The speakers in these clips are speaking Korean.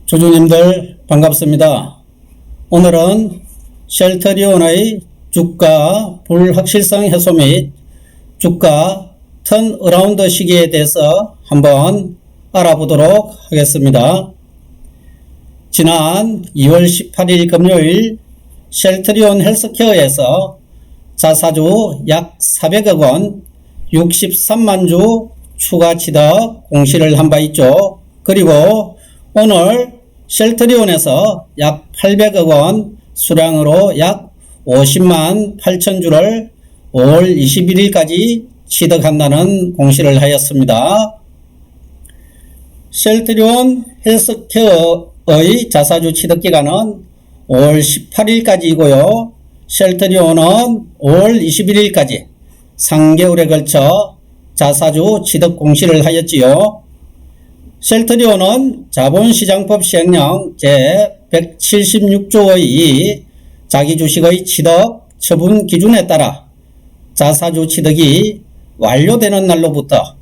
주주님들 반갑습니다. 오늘은 쉘터리온의 주가 불확실성 해소 및 주가 턴어라운드 시기에 대해서 한번 알아보도록 하겠습니다. 지난 2월 18일 금요일 쉘터리온 헬스케어에서 자사주 약 400억 원 63만 주 추가 취득 공시를 한 바 있죠. 그리고 오늘 쉘터리온에서 약 800억 원 수량으로 약 50만 8천 주를 5월 21일까지 취득한다는 공시를 하였습니다. 쉘터리온 헬스케어의 자사주 취득기간은 5월 18일까지이고요. 쉘터리온은 5월 21일까지 3개월에 걸쳐 자사주 취득 공시를 하였지요. 쉘터리온은 자본시장법 시행령 제176조의 자기 주식의 취득 처분 기준에 따라 자사주 취득이 완료되는 날로부터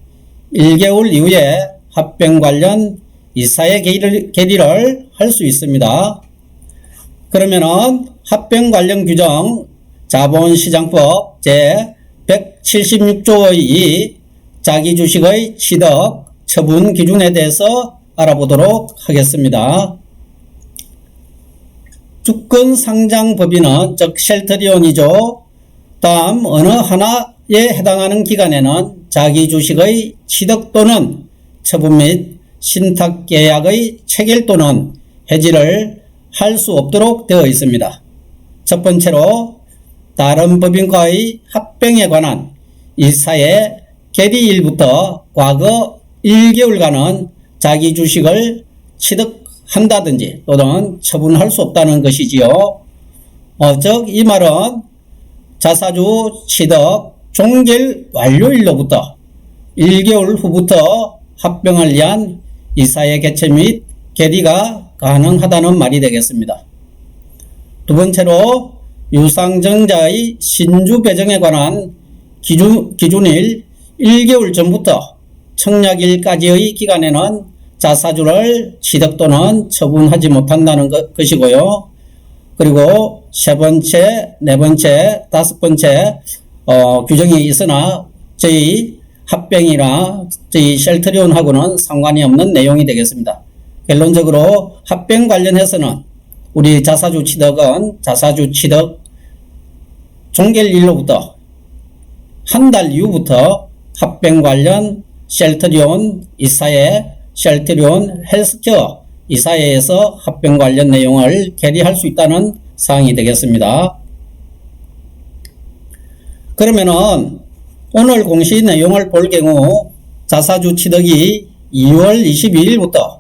1개월 이후에 합병 관련 이사의 계리를 할 수 있습니다. 그러면은 합병 관련 규정 자본시장법 제176조의 자기 주식의 취득 처분 기준에 대해서 알아보도록 하겠습니다. 주권 상장 법인은 즉 쉘터리온이죠. 다음 어느 하나에 해당하는 기간에는 자기 주식의 취득 또는 처분 및 신탁 계약의 체결 또는 해지를 할 수 없도록 되어 있습니다. 첫 번째로 다른 법인과의 합병에 관한 이사의 계리일부터 과거 1개월간은 자기 주식을 취득한다든지 또는 처분할 수 없다는 것이지요. 즉 이 말은 자사주 취득 종결 완료일로부터 1개월 후부터 합병을 위한 이사의 개최 및 계리가 가능하다는 말이 되겠습니다. 두 번째로 유상증자의 신주 배정에 관한 기준일 1개월 전부터 청약일까지의 기간에는 자사주를 취득 또는 처분하지 못한다는 것이고요. 그리고 세 번째, 네 번째, 다섯 번째 규정이 있으나 저희 합병이나 저희 쉘터리온하고는 상관이 없는 내용이 되겠습니다. 결론적으로 합병 관련해서는 우리 자사주 취득은 자사주 취득 종결일로부터 한 달 이후부터 합병 관련 쉘터리온 이사회, 쉘터리온 헬스케어 이사회에서 합병 관련 내용을 계리할 수 있다는 사항이 되겠습니다. 그러면은 오늘 공시 내용을 볼 경우 자사주 취득이 2월 22일부터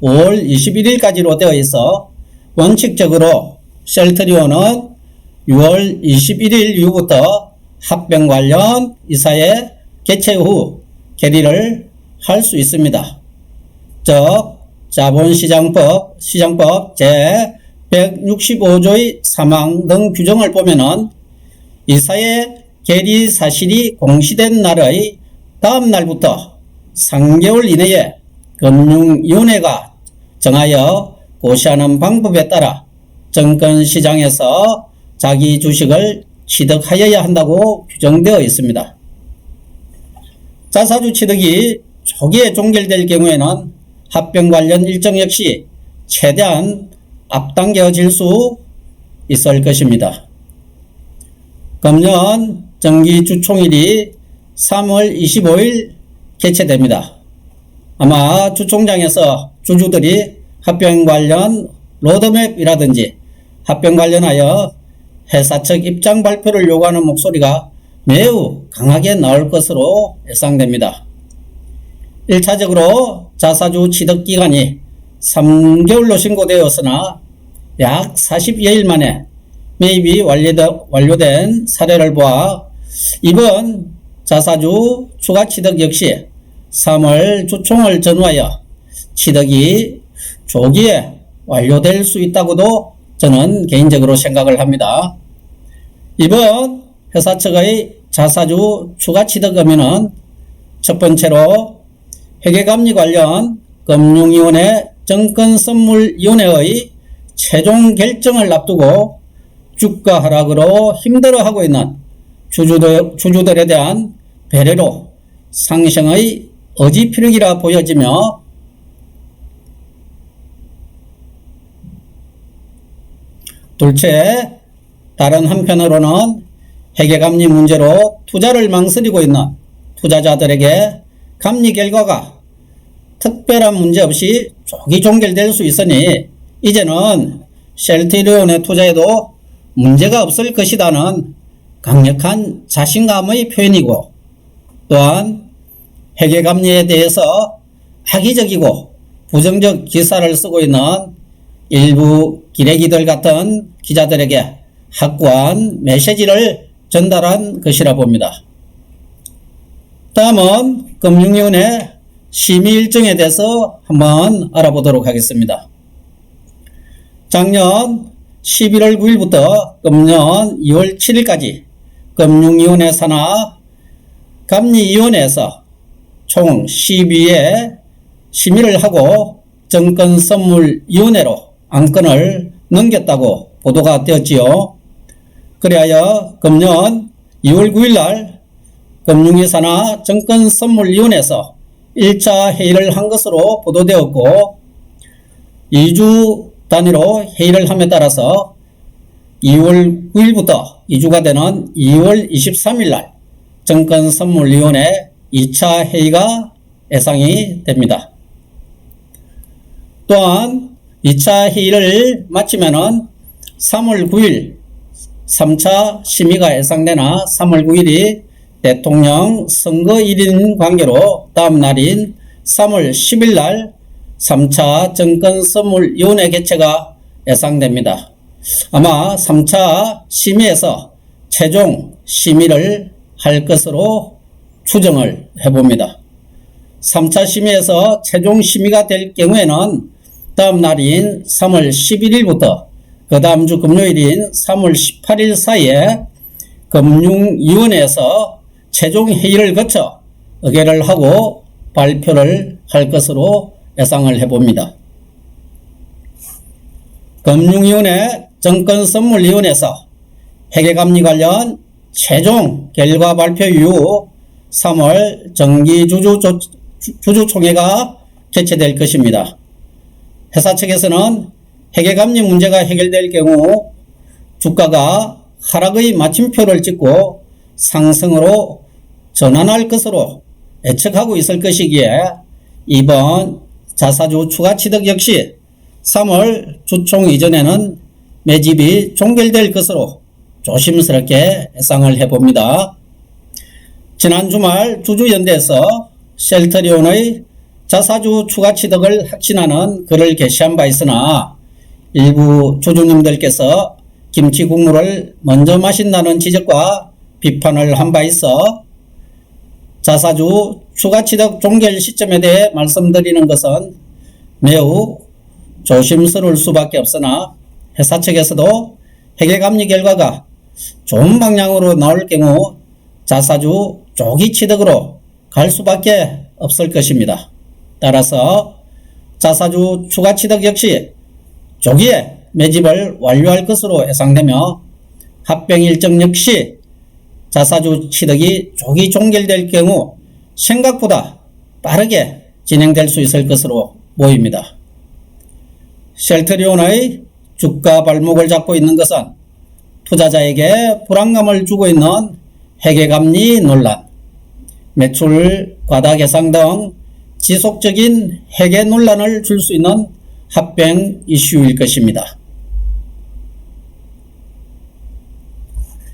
5월 21일까지로 되어 있어 원칙적으로 쉘터리온은 6월 21일 이후부터 합병 관련 이사회 개최 후 계리를 할 수 있습니다. 즉 자본시장법 제165조의 사망 등 규정을 보면은 이사회 계리 사실이 공시된 날의 다음 날부터 3개월 이내에 금융위원회가 정하여 고시하는 방법에 따라 증권시장에서 자기 주식을 취득하여야 한다고 규정되어 있습니다. 자사주 취득이 초기에 종결될 경우에는 합병 관련 일정 역시 최대한 앞당겨질 수 있을 것입니다. 금년 정기주총일이 3월 25일 개최됩니다. 아마 주총장에서 주주들이 합병 관련 로드맵이라든지 합병 관련하여 회사 측 입장 발표를 요구하는 목소리가 매우 강하게 나올 것으로 예상됩니다. 1차적으로 자사주 취득 기간이 3개월로 신고되었으나 약 40여일 만에 매입이 완료된 사례를 보아 이번 자사주 추가 취득 역시 3월 주총을 전후하여 취득이 조기에 완료될 수 있다고도 저는 개인적으로 생각을 합니다. 이번 회사 측의 자사주 추가 취득 의무는 첫 번째로 회계감리 관련 금융위원회 정권선물위원회의 최종 결정을 앞두고 주가 하락으로 힘들어하고 있는 주주들에 대한 배려로 상승의 어지피력이라 보여지며 둘째, 다른 한편으로는 회계감리 문제로 투자를 망설이고 있는 투자자들에게 감리 결과가 특별한 문제 없이 조기 종결될 수 있으니 이제는 셀트리온의 투자에도 문제가 없을 것이라는 강력한 자신감의 표현이고, 또한 회계감리에 대해서 악의적이고 부정적 기사를 쓰고 있는 일부 기레기들 같은 기자들에게 확고한 메시지를 전달한 것이라 봅니다. 다음은 금융위원회 심의 일정에 대해서 한번 알아보도록 하겠습니다. 작년 11월 9일부터 금년 2월 7일까지 금융위원회 산하 감리위원회에서 총 12회 심의를 하고 정권선물위원회로 안건을 넘겼다고 보도가 되었지요. 그리하여 금년 2월 9일날 금융위 산하 정권선물위원회에서 1차 회의를 한 것으로 보도되었고, 2주 단위로 회의를 함에 따라서 2월 9일부터 2주가 되는 2월 23일날 정권선물위원회 2차 회의가 예상이 됩니다. 또한 2차 회의를 마치면은 3월 9일 3차 심의가 예상되나 3월 9일이 대통령 선거일인 관계로 다음 날인 3월 10일 날 3차 정권선물위원회 개최가 예상됩니다. 아마 3차 심의에서 최종 심의를 할 것으로 추정을 해봅니다. 3차 심의에서 최종 심의가 될 경우에는 다음 날인 3월 11일부터 그 다음 주 금요일인 3월 18일 사이에 금융위원회에서 최종 회의를 거쳐 의결을 하고 발표를 할 것으로 예상을 해봅니다. 금융위원회 정권선물위원회에서 회계감리 관련 최종 결과 발표 이후 3월 정기주주총회가 개최될 것입니다. 회사 측에서는 회계감리 문제가 해결될 경우 주가가 하락의 마침표를 찍고 상승으로 전환할 것으로 예측하고 있을 것이기에 이번 자사주 추가취득 역시 3월 주총 이전에는 매집이 종결될 것으로 조심스럽게 예상을 해봅니다. 지난 주말 주주연대에서 셀트리온의 자사주 추가취득을 확신하는 글을 게시한 바 있으나 일부 주주님들께서 김치 국물을 먼저 마신다는 지적과 비판을 한 바 있어 자사주 추가취득 종결 시점에 대해 말씀드리는 것은 매우 조심스러울 수밖에 없으나 회사 측에서도 회계감리 결과가 좋은 방향으로 나올 경우 자사주 조기 취득으로 갈 수밖에 없을 것입니다. 따라서 자사주 추가취득 역시 조기에 매집을 완료할 것으로 예상되며 합병 일정 역시 자사주 취득이 조기 종결될 경우 생각보다 빠르게 진행될 수 있을 것으로 보입니다. 셀트리온의 주가 발목을 잡고 있는 것은 투자자에게 불안감을 주고 있는 회계감리 논란, 매출 과다 예상 등 지속적인 회계 논란을 줄 수 있는 합병 이슈일 것입니다.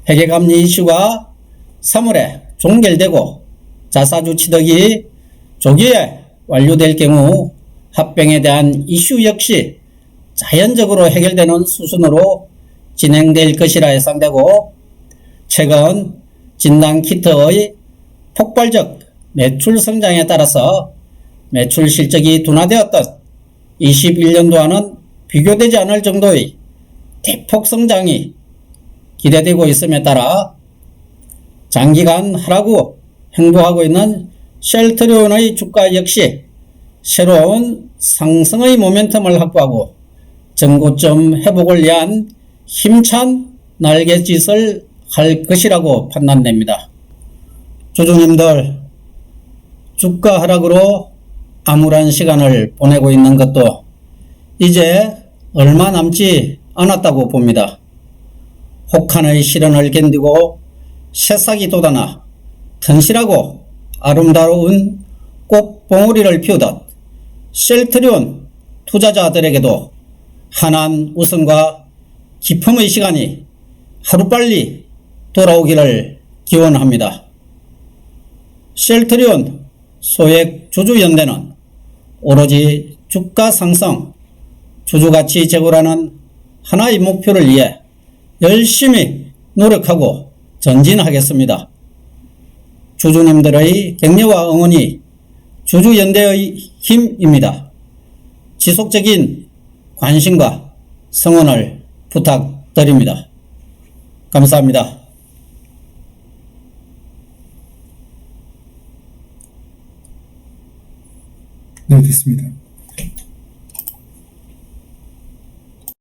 회계감리 이슈가 3월에 종결되고 자사주 취득이 조기에 완료될 경우 합병에 대한 이슈 역시 자연적으로 해결되는 수순으로 진행될 것이라 예상되고, 최근 진단키트의 폭발적 매출 성장에 따라서 매출 실적이 둔화되었던 21년도와는 비교되지 않을 정도의 대폭 성장이 기대되고 있음에 따라 장기간 하락 후 행보하고 있는 셀트리온의 주가 역시 새로운 상승의 모멘텀을 확보하고 전고점 회복을 위한 힘찬 날갯짓을 할 것이라고 판단됩니다. 주주님들, 주가 하락으로 암울한 시간을 보내고 있는 것도 이제 얼마 남지 않았다고 봅니다. 혹한의 시련을 견디고 새싹이 돋아나 튼실하고 아름다운 꽃봉오리를 피우듯 셀트리온 투자자들에게도 환한 웃음과 기쁨의 시간이 하루빨리 돌아오기를 기원합니다. 셀트리온 소액 주주연대는 오로지 주가 상승, 주주가치 제고라는 하나의 목표를 위해 열심히 노력하고 전진하겠습니다. 주주님들의 격려와 응원이 주주연대의 힘입니다. 지속적인 관심과 성원을 부탁드립니다. 감사합니다. 네, 됐습니다.